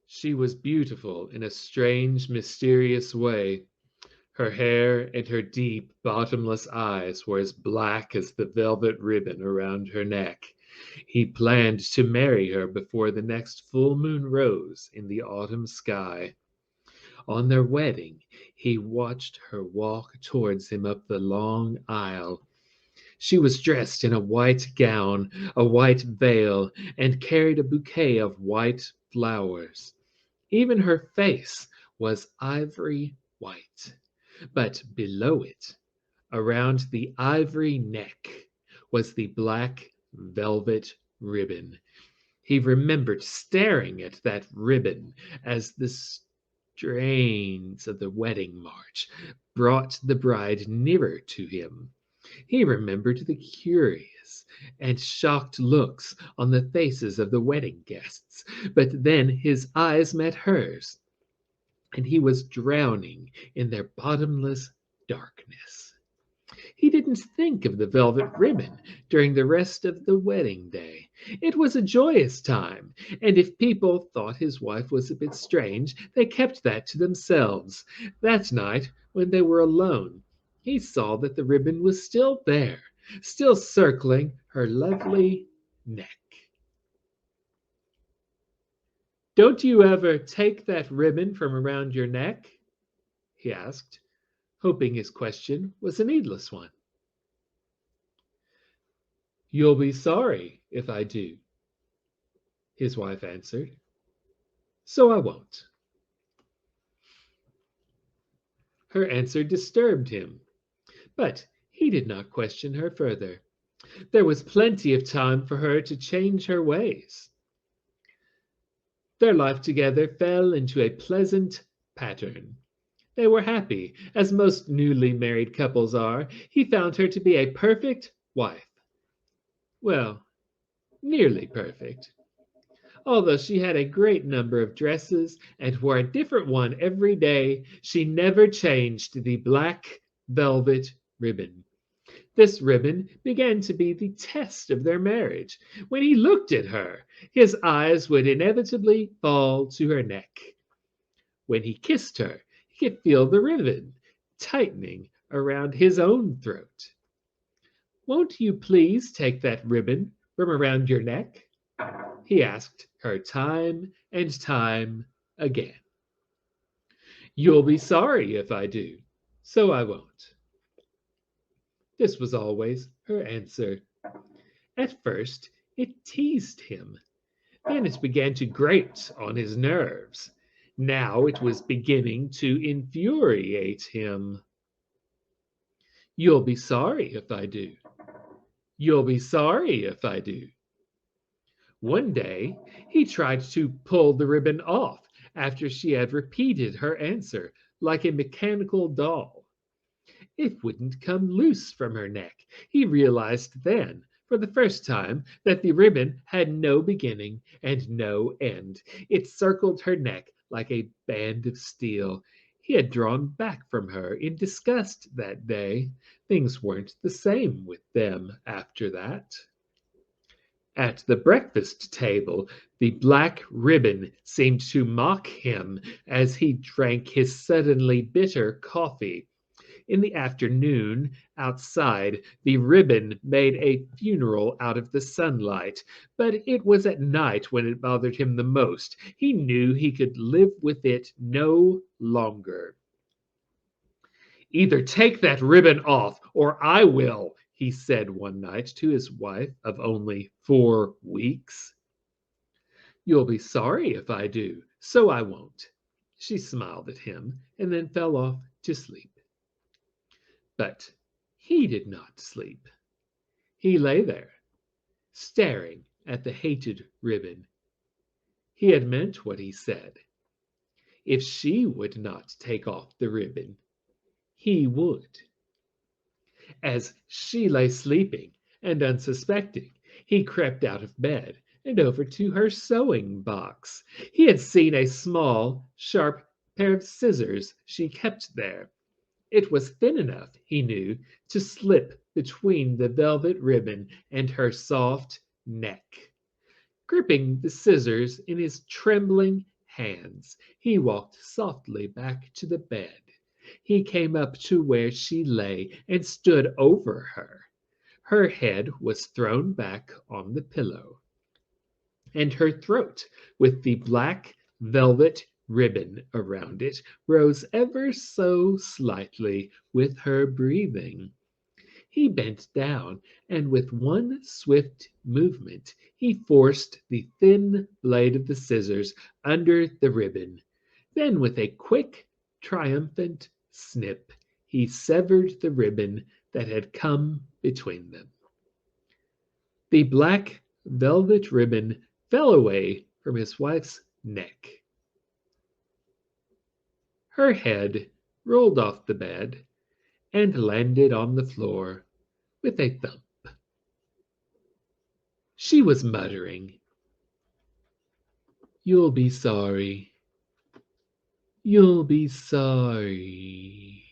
She was beautiful in a strange, mysterious way. Her hair and her deep, bottomless eyes were as black as the velvet ribbon around her neck. He planned to marry her before the next full moon rose in the autumn sky. On their wedding, he watched her walk towards him up the long aisle. She was dressed in a white gown, a white veil, and carried a bouquet of white flowers. Even her face was ivory white. But below it, around the ivory neck, was the black velvet ribbon. He remembered staring at that ribbon as the strains of the wedding march brought the bride nearer to him. He remembered the curious and shocked looks on the faces of the wedding guests, but then his eyes met hers, and he was drowning in their bottomless darkness. He didn't think of the velvet ribbon during the rest of the wedding day. It was a joyous time, and if people thought his wife was a bit strange, they kept that to themselves. That night, when they were alone, he saw that the ribbon was still there, still circling her lovely neck. "Don't you ever take that ribbon from around your neck?" he asked, hoping his question was a needless one. "You'll be sorry if I do," his wife answered. "So I won't." Her answer disturbed him, but he did not question her further. There was plenty of time for her to change her ways. Their life together fell into a pleasant pattern. They were happy, as most newly married couples are. He found her to be a perfect wife. Well, nearly perfect. Although she had a great number of dresses and wore a different one every day, she never changed the black velvet ribbon. This ribbon began to be the test of their marriage. When he looked at her, his eyes would inevitably fall to her neck. When he kissed her, he could feel the ribbon tightening around his own throat. "Won't you please take that ribbon from around your neck?" he asked her time and time again. "You'll be sorry if I do, so I won't." This was always her answer. At first, it teased him. Then it began to grate on his nerves. Now it was beginning to infuriate him. "You'll be sorry if I do. You'll be sorry if I do." One day, he tried to pull the ribbon off after she had repeated her answer like a mechanical doll. It wouldn't come loose from her neck. He realized then, for the first time, that the ribbon had no beginning and no end. It circled her neck like a band of steel. He had drawn back from her in disgust that day. Things weren't the same with them after that. At the breakfast table, the black ribbon seemed to mock him as he drank his suddenly bitter coffee. In the afternoon, outside, the ribbon made a funeral out of the sunlight, but it was at night when it bothered him the most. He knew he could live with it no longer. "Either take that ribbon off, or I will," he said one night to his wife of only 4 weeks. "You'll be sorry if I do, so I won't." She smiled at him and then fell off to sleep. But he did not sleep. He lay there, staring at the hated ribbon. He had meant what he said. If she would not take off the ribbon, he would. As she lay sleeping and unsuspecting, he crept out of bed and over to her sewing box. He had seen a small, sharp pair of scissors she kept there. It was thin enough, he knew, to slip between the velvet ribbon and her soft neck. Gripping the scissors in his trembling hands, he walked softly back to the bed. He came up to where she lay and stood over her. Her head was thrown back on the pillow, and her throat, with the black velvet ribbon around it, rose ever so slightly with her breathing. He bent down, and with one swift movement he forced the thin blade of the scissors under the ribbon. Then with a quick, triumphant snip, he severed the ribbon that had come between them. The black velvet ribbon fell away from his wife's neck. Her head rolled off the bed and landed on the floor with a thump. She was muttering, "You'll be sorry. You'll be sorry."